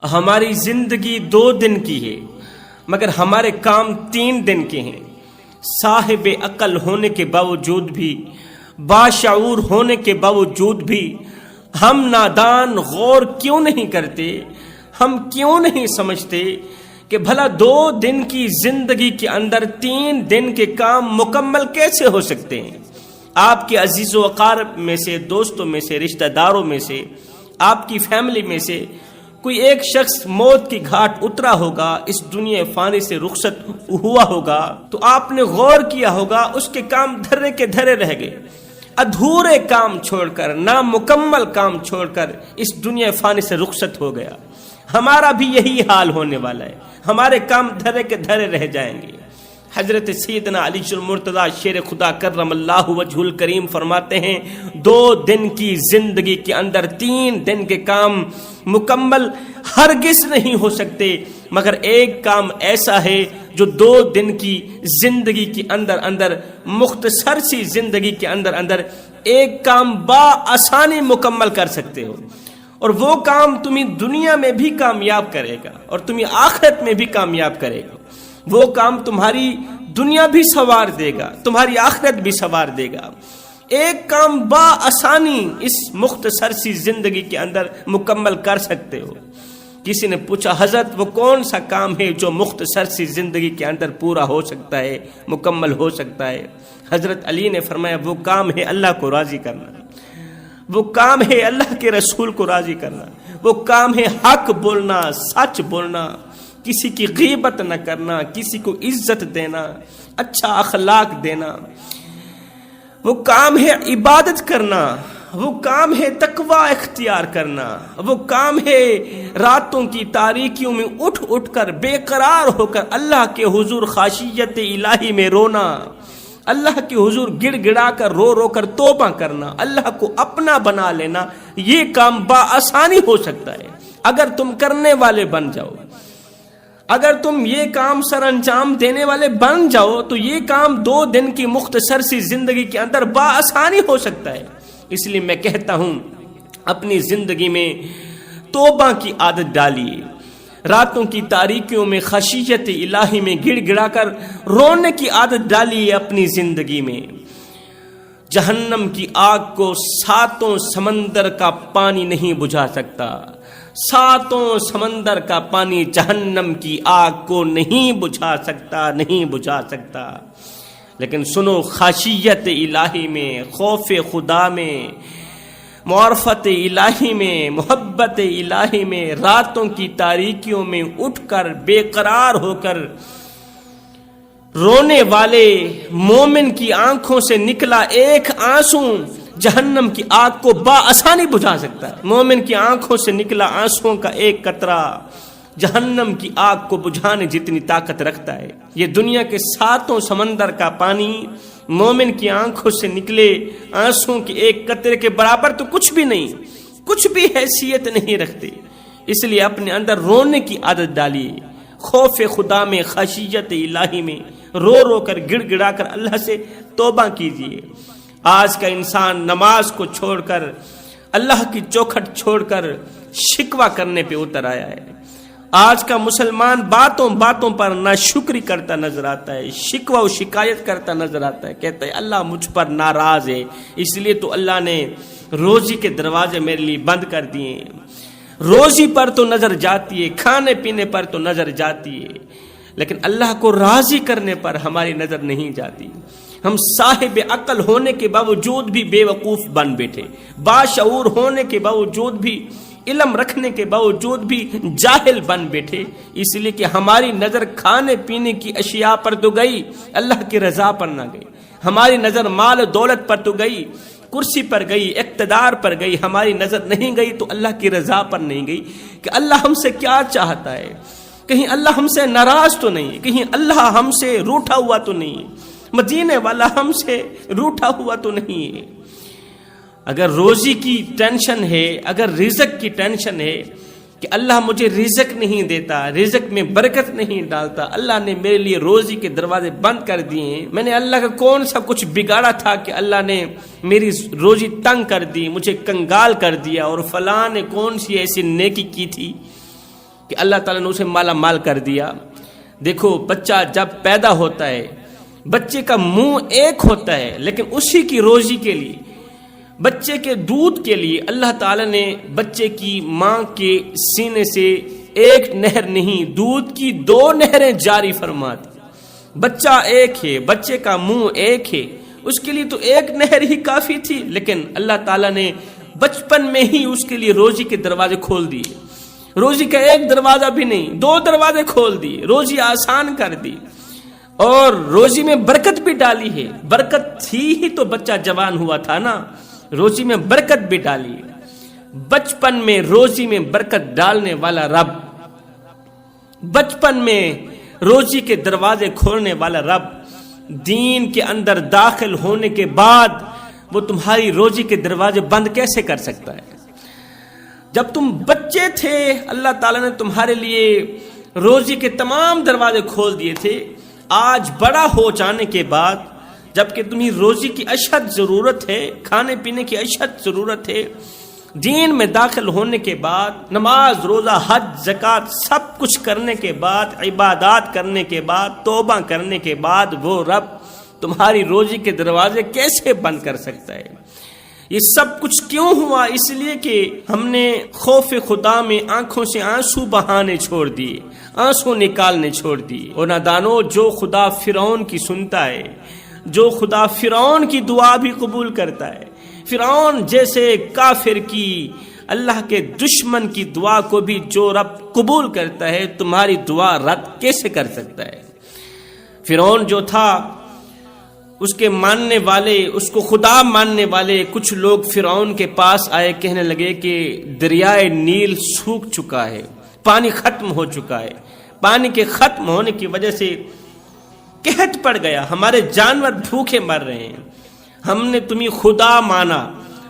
ہماری زندگی 2 دن کی ہے مگر ہمارے کام 3 دن کے ہیں۔ صاحب عقل ہونے کے باوجود بھی، باشعور ہونے کے باوجود بھی ہم نادان غور کیوں نہیں کرتے؟ ہم کیوں نہیں سمجھتے کہ بھلا 2 دن کی زندگی کے اندر 3 دن کے کام مکمل کیسے ہو سکتے ہیں؟ آپ کے عزیز و اقارب میں سے، دوستوں میں سے، رشتہ داروں میں سے، آپ کی فیملی میں سے کوئی ایک شخص موت کی گھاٹ اترا ہوگا، اس دنیا فانی سے رخصت ہوا ہوگا، تو آپ نے غور کیا ہوگا اس کے کام دھرے کے دھرے رہ گئے، ادھورے کام چھوڑ کر، نامکمل کام چھوڑ کر اس دنیا فانی سے رخصت ہو گیا۔ ہمارا بھی یہی حال ہونے والا ہے، ہمارے کام دھرے کے دھرے رہ جائیں گے۔ حضرت سیدنا علی المرتضی شیر خدا کرم اللہ وجہ الکریم فرماتے ہیں 2 دن کی زندگی کے اندر 3 دن کے کام مکمل ہرگز نہیں ہو سکتے، مگر ایک کام ایسا ہے جو 2 دن کی زندگی کے اندر مختصر سی زندگی کے اندر ایک کام بآسانی مکمل کر سکتے ہو، اور وہ کام تمہیں دنیا میں بھی کامیاب کرے گا اور تمہیں آخرت میں بھی کامیاب کرے گا۔ وہ کام تمہاری دنیا بھی سنوار دے گا، تمہاری آخرت بھی سنوار دے گا۔ ایک کام بآسانی اس مختصر سی زندگی کے اندر مکمل کر سکتے ہو۔ کسی نے پوچھا حضرت وہ کون سا کام ہے جو مختصر سی زندگی کے اندر پورا ہو سکتا ہے، مکمل ہو سکتا ہے؟ حضرت علی نے فرمایا وہ کام ہے اللہ کو راضی کرنا، وہ کام ہے اللہ کے رسول کو راضی کرنا، وہ کام ہے حق بولنا، سچ بولنا، کسی کی غیبت نہ کرنا، کسی کو عزت دینا، اچھا اخلاق دینا، وہ کام ہے عبادت کرنا، وہ کام ہے تقوی اختیار کرنا، وہ کام ہے راتوں کی تاریکیوں میں اٹھ کر بے قرار ہو کر اللہ کے حضور خاشیت الہی میں رونا، اللہ کے حضور گڑ گڑا کر رو کر توبہ کرنا، اللہ کو اپنا بنا لینا۔ یہ کام بآسانی ہو سکتا ہے اگر تم کرنے والے بن جاؤ، اگر تم یہ کام سر انجام دینے والے بن جاؤ تو یہ کام 2 دن کی مختصر سی زندگی کے اندر بآسانی ہو سکتا ہے۔ اس لیے میں کہتا ہوں اپنی زندگی میں توبہ کی عادت ڈالیے، راتوں کی تاریکیوں میں خشیت الہی میں گڑ گڑا کر رونے کی عادت ڈالیے اپنی زندگی میں۔ جہنم کی آگ کو 7 سمندر کا پانی نہیں بجھا سکتا، 7 سمندر کا پانی جہنم کی آگ کو نہیں بجھا سکتا۔ لیکن سنو، خشیت الہی میں، خوف خدا میں، معرفت الہی میں، محبت الہی میں، راتوں کی تاریکیوں میں اٹھ کر بے قرار ہو کر رونے والے مومن کی آنکھوں سے نکلا ایک آنسو جہنم کی آگ کو بآسانی بجھا سکتا ہے۔ مومن کی آنکھوں سے نکلا آنسوؤں کا ایک قطرہ جہنم کی آگ کو بجھانے جتنی طاقت رکھتا ہے۔ یہ دنیا کے 7 سمندر کا پانی مومن کی آنکھوں سے نکلے آنسوؤں کے ایک قطرے کے برابر تو کچھ بھی نہیں، کچھ بھی حیثیت نہیں رکھتے۔ اس لیے اپنے اندر رونے کی عادت ڈالیے، خوف خدا میں، خشیت الہی میں رو کر گڑ گڑا کر اللہ سے توبہ کیجیے۔ آج کا انسان نماز کو چھوڑ کر، اللہ کی چوکھٹ چھوڑ کر شکوہ کرنے پہ اتر آیا ہے۔ آج کا مسلمان باتوں پر ناشکری کرتا نظر آتا ہے، شکوہ و شکایت کرتا نظر آتا ہے، کہتا ہے اللہ مجھ پر ناراض ہے، اس لیے تو اللہ نے روزی کے دروازے میرے لیے بند کر دیے ہیں۔ روزی پر تو نظر جاتی ہے، کھانے پینے پر تو نظر جاتی ہے، لیکن اللہ کو راضی کرنے پر ہماری نظر نہیں جاتی۔ ہم صاحب عقل ہونے کے باوجود بھی بے وقوف بن بیٹھے، باشعور ہونے کے باوجود بھی، علم رکھنے کے باوجود بھی جاہل بن بیٹھے، اس لیے کہ ہماری نظر کھانے پینے کی اشیاء پر تو گئی، اللہ کی رضا پر نہ گئی۔ ہماری نظر مال دولت پر تو گئی، کرسی پر گئی، اقتدار پر گئی، ہماری نظر نہیں گئی تو اللہ کی رضا پر نہیں گئی کہ اللہ ہم سے کیا چاہتا ہے، کہیں اللہ ہم سے ناراض تو نہیں، کہیں اللہ ہم سے روٹھا ہوا تو نہیں، مدینے والا ہم سے روٹھا ہوا تو نہیں ہے۔ اگر روزی کی ٹینشن ہے، اگر رزق کی ٹینشن ہے کہ اللہ مجھے رزق نہیں دیتا، رزق میں برکت نہیں ڈالتا، اللہ نے میرے لیے روزی کے دروازے بند کر دیے ہیں، میں نے اللہ کا کون سا کچھ بگاڑا تھا کہ اللہ نے میری روزی تنگ کر دی، مجھے کنگال کر دیا، اور فلاں نے کون سی ایسی نیکی کی تھی کہ اللہ تعالیٰ نے اسے مالا مال کر دیا. دیکھو بچہ جب پیدا ہوتا ہے بچے کا منہ ایک ہوتا ہے، لیکن اسی کی روزی کے لیے، بچے کے دودھ کے لیے اللہ تعالیٰ نے بچے کی ماں کے سینے سے ایک نہر نہیں، دودھ کی 2 نہریں جاری فرما دی. بچہ ایک ہے، بچے کا منہ ایک ہے، اس کے لیے تو ایک نہر ہی کافی تھی، لیکن اللہ تعالیٰ نے بچپن میں ہی اس کے لیے روزی کے دروازے کھول دیے. روزی کا ایک دروازہ بھی نہیں، 2 دروازے کھول دیے، روزی آسان کر دی، اور روزی میں برکت بھی ڈالی ہے. برکت تھی ہی تو بچہ جوان ہوا تھا نا، روزی میں برکت بھی ڈالی. بچپن میں روزی میں برکت ڈالنے والا رب، بچپن میں روزی کے دروازے کھولنے والا رب، دین کے اندر داخل ہونے کے بعد وہ تمہاری روزی کے دروازے بند کیسے کر سکتا ہے؟ جب تم بچے تھے اللہ تعالیٰ نے تمہارے لیے روزی کے تمام دروازے کھول دیے تھے. آج بڑا ہو جانے کے بعد جبکہ تمہیں روزی کی اشد ضرورت ہے، کھانے پینے کی اشد ضرورت ہے، دین میں داخل ہونے کے بعد، نماز روزہ حج زکوٰۃ سب کچھ کرنے کے بعد، عبادات کرنے کے بعد، توبہ کرنے کے بعد، وہ رب تمہاری روزی کے دروازے کیسے بند کر سکتا ہے؟ یہ سب کچھ کیوں ہوا؟ اس لیے کہ ہم نے خوف خدا میں آنکھوں سے آنسو بہانے چھوڑ دیے، آنسو نکالنے چھوڑ دیے. اور نادانو، جو خدا فرعون کی سنتا ہے، جو خدا فرعون کی دعا بھی قبول کرتا ہے، فرعون جیسے کافر کی، اللہ کے دشمن کی دعا کو بھی جو رب قبول کرتا ہے، تمہاری دعا رد کیسے کر سکتا ہے؟ فرعون جو تھا، اس کے ماننے والے، اس کو خدا ماننے والے کچھ لوگ فرعون کے پاس آئے، کہنے لگے کہ دریائے نیل سوکھ چکا ہے، پانی ختم ہو چکا ہے، پانی کے ختم ہونے کی وجہ سے قحط پڑ گیا، ہمارے جانور بھوکے مر رہے ہیں، ہم نے تمہیں خدا مانا،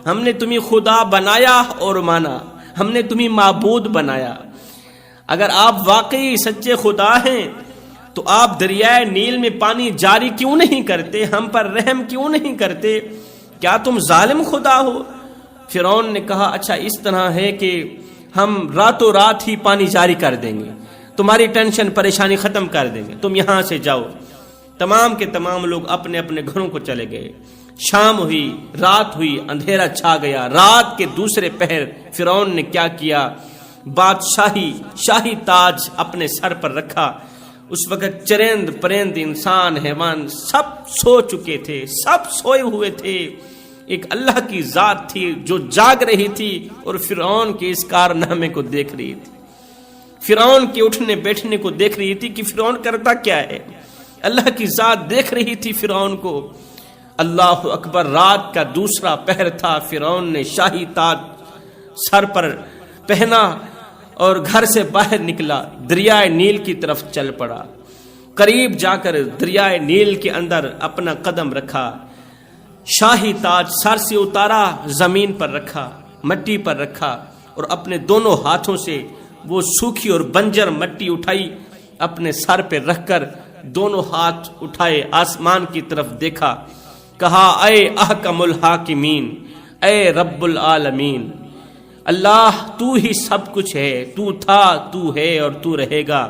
ہم نے تمہیں خدا بنایا اور مانا، ہم نے تمہیں معبود بنایا. اگر آپ واقعی سچے خدا ہیں تو آپ دریائے نیل میں پانی جاری کیوں نہیں کرتے؟ ہم پر رحم کیوں نہیں کرتے؟ کیا تم ظالم خدا ہو؟ فرعون نے کہا اچھا اس طرح ہے کہ ہم راتوں رات ہی پانی جاری کر دیں گے، تمہاری ٹینشن پریشانی ختم کر دیں گے، تم یہاں سے جاؤ. تمام کے تمام لوگ اپنے اپنے گھروں کو چلے گئے. شام ہوئی، رات ہوئی، اندھیرا چھا گیا. رات کے دوسرے پہر فرعون نے کیا کیا؟ شاہی تاج اپنے سر پر رکھا. اس وقت چرند پرند انسان حیوان سب سو چکے تھے، سب سوئے ہوئے تھے. ایک اللہ کی ذات تھی جو جاگ رہی تھی اور فرعون کے اس کارنامے کو دیکھ رہی تھی، فرعون کے اٹھنے بیٹھنے کو دیکھ رہی تھی کہ فرعون کرتا کیا ہے. اللہ کی ذات دیکھ رہی تھی فرعون کو. اللہ اکبر. رات کا دوسرا پہر تھا. فرعون نے شاہی تاج سر پر پہنا اور گھر سے باہر نکلا، دریائے نیل کی طرف چل پڑا. قریب جا کر دریائے نیل کے اندر اپنا قدم رکھا، شاہی تاج سر سے اتارا، زمین پر رکھا، مٹی پر رکھا، اور اپنے دونوں ہاتھوں سے وہ سوکھی اور بنجر مٹی اٹھائی، اپنے سر پہ رکھ کر دونوں ہاتھ اٹھائے، آسمان کی طرف دیکھا، کہا اے احکم الحاکمین، اے رب العالمین، اللہ تو ہی سب کچھ ہے، تو تھا، تو ہے اور تو رہے گا.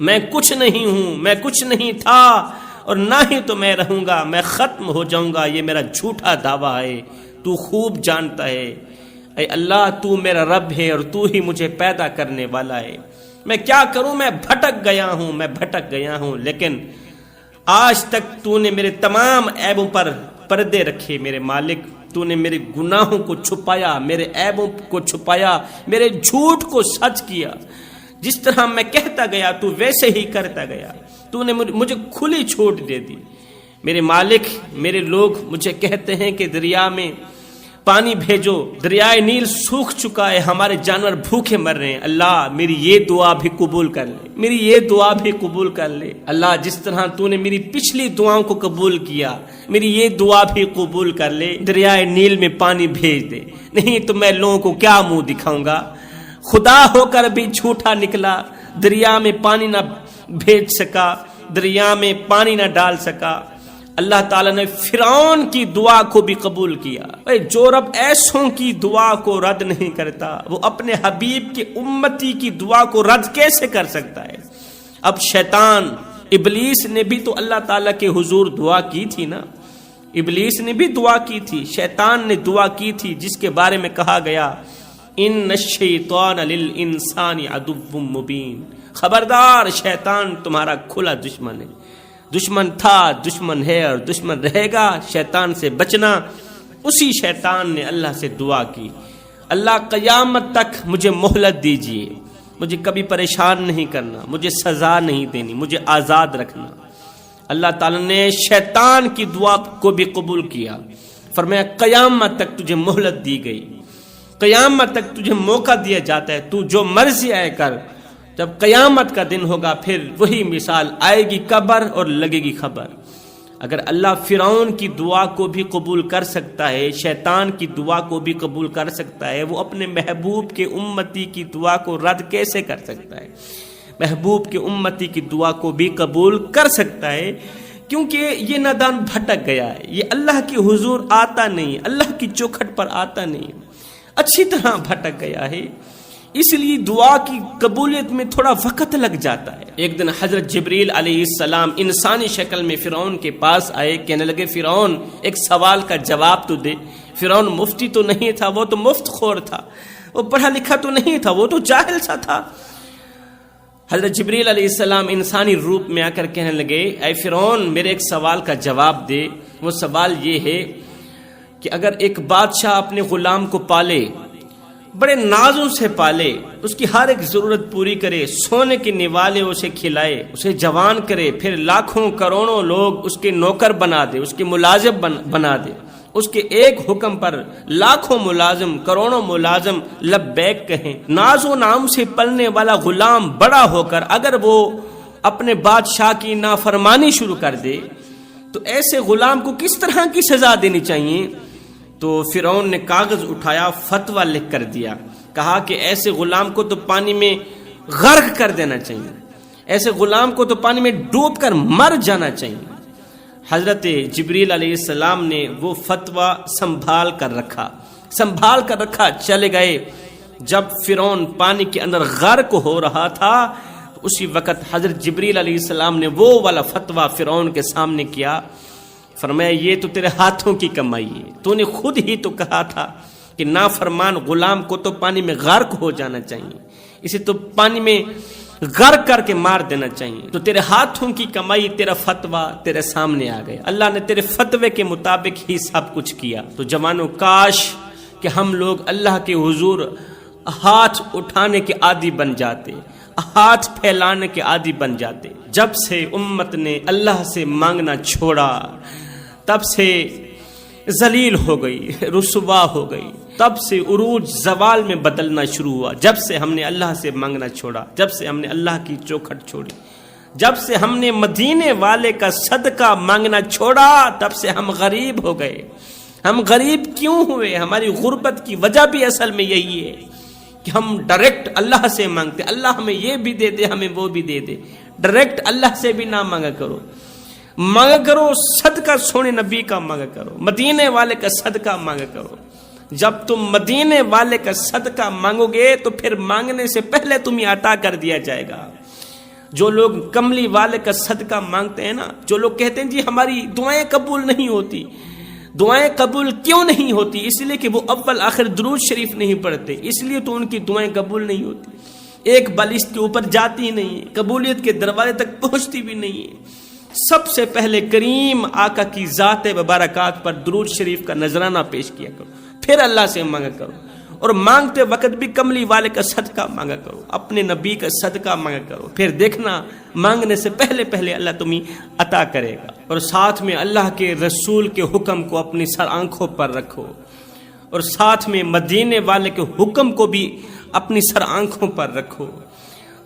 میں کچھ نہیں ہوں، میں کچھ نہیں تھا اور نہ ہی تو میں رہوں گا، میں ختم ہو جاؤں گا، یہ میرا جھوٹا دعویٰ ہے، تو خوب جانتا ہے. اے اللہ تو میرا رب ہے اور تو ہی مجھے پیدا کرنے والا ہے. میں کیا کروں؟ میں بھٹک گیا ہوں، لیکن آج تک تو نے میرے تمام عیبوں پر پردے رکھے میرے مالک. تو نے میرے گناہوں کو چھپایا، میرے عیبوں کو چھپایا، میرے جھوٹ کو سچ کیا. جس طرح میں کہتا گیا تو ویسے ہی کرتا گیا. تو نے مجھے کھلی چھوٹ دے دی. میرے مالک، میرے لوگ مجھے کہتے ہیں کہ دریا میں پانی بھیجو، دریائے نیل سوکھ چکا ہے، ہمارے جانور بھوکے مر رہے ہیں. اللہ میری یہ دعا بھی قبول کر لے، میری یہ دعا بھی قبول کر لے. اللہ جس طرح تو نے میری پچھلی دعاؤں کو قبول کیا، میری یہ دعا بھی قبول کر لے، دریائے نیل میں پانی بھیج دے. نہیں تو میں لوگوں کو کیا منہ دکھاؤں گا؟ خدا ہو کر بھی جھوٹا نکلا، دریا میں پانی نہ بھیج سکا، دریا میں پانی نہ ڈال سکا. اللہ تعالیٰ نے فرعون کی دعا کو بھی قبول کیا۔ جو رب ایسوں کی دعا کو رد نہیں کرتا وہ اپنے حبیب کی امتی کی دعا کو رد کیسے کر سکتا ہے؟ اب شیطان ابلیس نے بھی تو اللہ تعالیٰ کے حضور دعا کی تھی نا، ابلیس نے بھی دعا کی تھی، شیطان نے دعا کی تھی، جس کے بارے میں کہا گیا ان الشیطان للانسان عدو مبین، خبردار شیطان تمہارا کھلا دشمن ہے، دشمن تھا، دشمن ہے اور دشمن رہے گا۔ شیطان سے بچنا۔ اسی شیطان نے اللہ سے دعا کی، اللہ قیامت تک مجھے مہلت دیجیے، مجھے کبھی پریشان نہیں کرنا، مجھے سزا نہیں دینی، مجھے آزاد رکھنا۔ اللہ تعالیٰ نے شیطان کی دعا کو بھی قبول کیا، فرمایا قیامت تک تجھے مہلت دی گئی، قیامت تک تجھے موقع دیا جاتا ہے، تو جو مرضی آئے کر، جب قیامت کا دن ہوگا پھر وہی مثال آئے گی قبر اور لگے گی خبر۔ اگر اللہ فرعون کی دعا کو بھی قبول کر سکتا ہے، شیطان کی دعا کو بھی قبول کر سکتا ہے، وہ اپنے محبوب کے امتی کی دعا کو رد کیسے کر سکتا ہے؟ محبوب کے امتی کی دعا کو بھی قبول کر سکتا ہے، کیونکہ یہ نادان بھٹک گیا ہے، یہ اللہ کے حضور آتا نہیں، اللہ کی چوکھٹ پر آتا نہیں، اچھی طرح بھٹک گیا ہے، اس لیے دعا کی قبولیت میں تھوڑا وقت لگ جاتا ہے۔ ایک دن حضرت جبریل علیہ السلام انسانی شکل میں فرعون کے پاس آئے، کہنے لگے فرعون ایک سوال کا جواب تو دے۔ فرعون مفتی تو نہیں تھا، وہ تو مفت خور تھا، وہ پڑھا لکھا تو نہیں تھا، وہ تو جاہل سا تھا۔ حضرت جبریل علیہ السلام انسانی روپ میں آ کر کہنے لگے اے فرعون میرے ایک سوال کا جواب دے۔ وہ سوال یہ ہے کہ اگر ایک بادشاہ اپنے غلام کو پالے، بڑے نازوں سے پالے، اس کی ہر ایک ضرورت پوری کرے، سونے کے نوالے اسے کھلائے، اسے جوان کرے، پھر لاکھوں کروڑوں لوگ اس کے نوکر بنا دے، اس کے ملازم بنا دے، اس کے ایک حکم پر لاکھوں ملازم، کروڑوں ملازم لبیک کہیں، ناز و نام سے پلنے والا غلام بڑا ہو کر اگر وہ اپنے بادشاہ کی نافرمانی شروع کر دے تو ایسے غلام کو کس طرح کی سزا دینی چاہیے؟ تو فرعون نے کاغذ اٹھایا، فتویٰ لکھ کر دیا، کہا کہ ایسے غلام کو تو پانی میں غرق کر دینا چاہیے، ایسے غلام کو تو پانی میں ڈوب کر مر جانا چاہیے۔ حضرت جبریل علیہ السلام نے وہ فتویٰ سنبھال کر رکھا، چلے گئے۔ جب فرعون پانی کے اندر غرق ہو رہا تھا اسی وقت حضرت جبریل علیہ السلام نے وہ والا فتویٰ فرعون کے سامنے کیا، فرمایا یہ تو تیرے ہاتھوں کی کمائی ہے، تو نے خود ہی تو کہا تھا کہ نافرمان غلام کو تو پانی میں غرق ہو جانا چاہیے، اسے تو پانی میں غرق کر کے مار دینا چاہیے، تو تیرے ہاتھوں کی کمائی، تیرا فتویٰ تیرے سامنے آ گیا، اللہ نے تیرے فتوے کے مطابق ہی سب کچھ کیا۔ تو جوانوں کاش کہ ہم لوگ اللہ کے حضور ہاتھ اٹھانے کے عادی بن جاتے، ہاتھ پھیلانے کے عادی بن جاتے۔ جب سے امت نے اللہ سے مانگنا چھوڑا تب سے ذلیل ہو گئی، رسوا ہو گئی، تب سے عروج زوال میں بدلنا شروع ہوا۔ جب سے ہم نے اللہ سے مانگنا چھوڑا، جب سے ہم نے اللہ کی چوکھٹ چھوڑی، جب سے ہم نے مدینے والے کا صدقہ مانگنا چھوڑا تب سے ہم غریب ہو گئے۔ ہم غریب کیوں ہوئے؟ ہماری غربت کی وجہ بھی اصل میں یہی ہے کہ ہم ڈائریکٹ اللہ سے مانگتے، اللہ ہمیں یہ بھی دے دے، ہمیں وہ بھی دے دے۔ ڈائریکٹ اللہ سے بھی نہ مانگا کرو، مانگا کرو صدقہ سونے نبی کا مانگا کرو، مدینے والے کا صدقہ مانگا کرو۔ جب تم مدینے والے کا صدقہ مانگو گے تو پھر مانگنے سے پہلے تمہیں عطا کر دیا جائے گا۔ جو لوگ کملی والے کا صدقہ مانگتے ہیں نا، جو لوگ کہتے ہیں جی ہماری دعائیں قبول نہیں ہوتی، دعائیں قبول کیوں نہیں ہوتی؟ اس لیے کہ وہ اول آخر درود شریف نہیں پڑھتے، اس لیے تو ان کی دعائیں قبول نہیں ہوتی، ایک بالشت کے اوپر جاتی نہیں ہے، قبولیت کے دروازے تک پہنچتی بھی نہیں ہے۔ سب سے پہلے کریم آقا کی ذات مبارکات پر درود شریف کا نذرانہ پیش کیا کرو، پھر اللہ سے مانگا کرو، اور مانگتے وقت بھی کملی والے کا صدقہ مانگا کرو، اپنے نبی کا صدقہ مانگا کرو، پھر دیکھنا مانگنے سے پہلے پہلے اللہ تمہیں عطا کرے گا۔ اور ساتھ میں اللہ کے رسول کے حکم کو اپنی سر آنکھوں پر رکھو، اور ساتھ میں مدینے والے کے حکم کو بھی اپنی سر آنکھوں پر رکھو،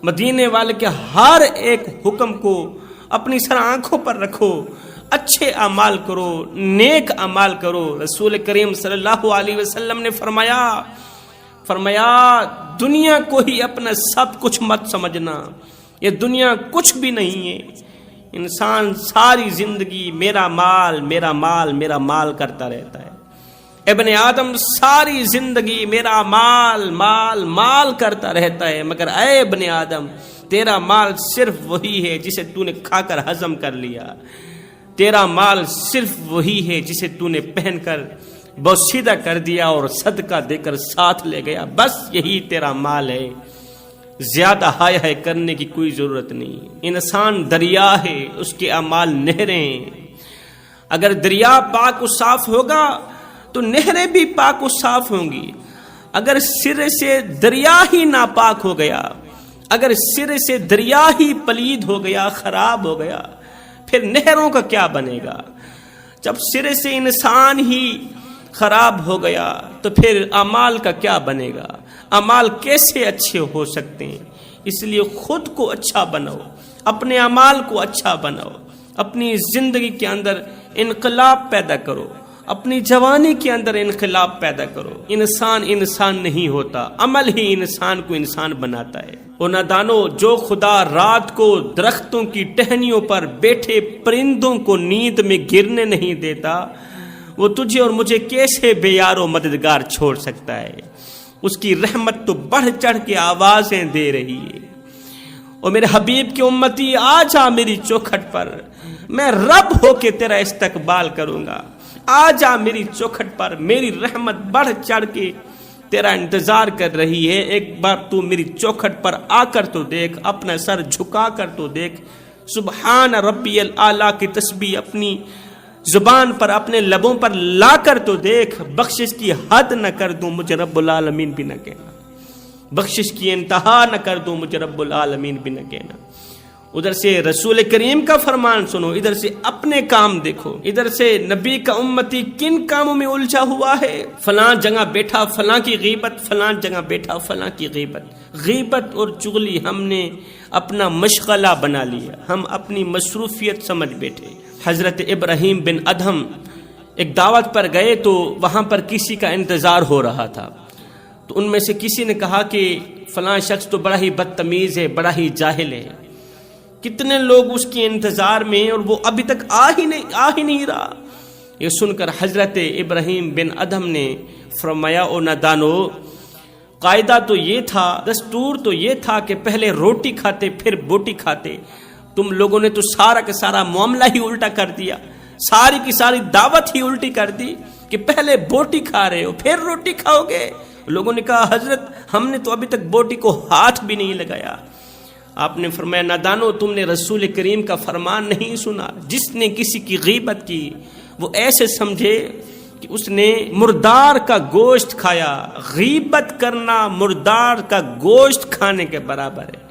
مدینے والے کے ہر ایک حکم کو اپنی سر آنکھوں پر رکھو، اچھے اعمال کرو، نیک اعمال کرو۔ رسول کریم صلی اللہ علیہ وسلم نے فرمایا دنیا کو ہی اپنا سب کچھ مت سمجھنا، یہ دنیا کچھ بھی نہیں ہے، انسان ساری زندگی میرا مال میرا مال میرا مال کرتا رہتا ہے. ابن آدم ساری زندگی میرا مال مال مال کرتا رہتا ہے، مگر اے ابن آدم تیرا مال صرف وہی ہے جسے تو نے کھا کر ہضم کر لیا، تیرا مال صرف وہی ہے جسے تو نے پہن کر بوسیدہ کر دیا اور صدقہ دے کر ساتھ لے گیا، بس یہی تیرا مال ہے. زیادہ ہائے ہائے کرنے کی کوئی ضرورت نہیں. انسان دریا ہے، اس کے اعمال نہریں. اگر دریا پاک و صاف ہوگا تو نہریں بھی پاک و صاف ہوں گی. اگر سرے سے دریا ہی ناپاک ہو گیا، اگر سرے سے دریا ہی پلید ہو گیا، خراب ہو گیا، پھر نہروں کا کیا بنے گا؟ جب سرے سے انسان ہی خراب ہو گیا تو پھر اعمال کا کیا بنے گا؟ اعمال کیسے اچھے ہو سکتے ہیں؟ اس لیے خود کو اچھا بناؤ، اپنے اعمال کو اچھا بناؤ، اپنی زندگی کے اندر انقلاب پیدا کرو، اپنی جوانی کے اندر انقلاب پیدا کرو. انسان انسان نہیں ہوتا، عمل ہی انسان کو انسان بناتا ہے. اور نادانو، جو خدا رات کو درختوں کی ٹہنیوں پر بیٹھے پرندوں کو نیند میں گرنے نہیں دیتا، وہ تجھے اور مجھے کیسے بے یار و مددگار چھوڑ سکتا ہے؟ اس کی رحمت تو بڑھ چڑھ کے آوازیں دے رہی ہے. اور میرے حبیب کی امتی، آ جا میری چوکھٹ پر، میں رب ہو کے تیرا استقبال کروں گا. آ جا میری چوکھٹ پر، میری رحمت بڑھ چڑھ کے تیرا انتظار کر رہی ہے. ایک بار تو میری چوکھٹ پر آ کر تو دیکھ، اپنا سر جھکا کر تو دیکھ، سبحان ربی الاعلیٰ کی تسبیح اپنی زبان پر اپنے لبوں پر لا کر تو دیکھ. بخشش کی حد نہ کر دوں مجھے رب العالمین بھی نہ کہنا، بخشش کی انتہا نہ کر دوں مجھے رب العالمین بھی نہ کہنا. ادھر سے رسول کریم کا فرمان سنو، ادھر سے اپنے کام دیکھو، ادھر سے نبی کا امتی کن کاموں میں الجھا ہوا ہے. فلاں جگہ بیٹھا فلاں کی غیبت، فلاں جگہ بیٹھا فلاں کی غیبت. غیبت اور چغلی ہم نے اپنا مشغلہ بنا لیا، ہم اپنی مصروفیت سمجھ بیٹھے. حضرت ابراہیم بن ادہم ایک دعوت پر گئے تو وہاں پر کسی کا انتظار ہو رہا تھا. تو ان میں سے کسی نے کہا کہ فلاں شخص تو بڑا ہی بدتمیز ہے، بڑا ہی جاہل ہے. کتنے لوگ اس کے انتظار میں اور وہ ابھی تک آ ہی نہیں رہا. یہ سن کر حضرت ابراہیم بن ادہم نے فرمایا، او نادانو، قاعدہ تو یہ تھا، دستور تو یہ تھا کہ پہلے روٹی کھاتے پھر بوٹی کھاتے. تم لوگوں نے تو سارا کا سارا معاملہ ہی الٹا کر دیا، ساری کی ساری دعوت ہی الٹی کر دی کہ پہلے بوٹی کھا رہے ہو پھر روٹی کھاؤ گے. لوگوں نے کہا حضرت ہم نے تو ابھی تک بوٹی کو ہاتھ بھی نہیں لگایا. آپ نے فرمایا، نادانو، تم نے رسول کریم کا فرمان نہیں سنا. جس نے کسی کی غیبت کی وہ ایسے سمجھے کہ اس نے مردار کا گوشت کھایا. غیبت کرنا مردار کا گوشت کھانے کے برابر ہے.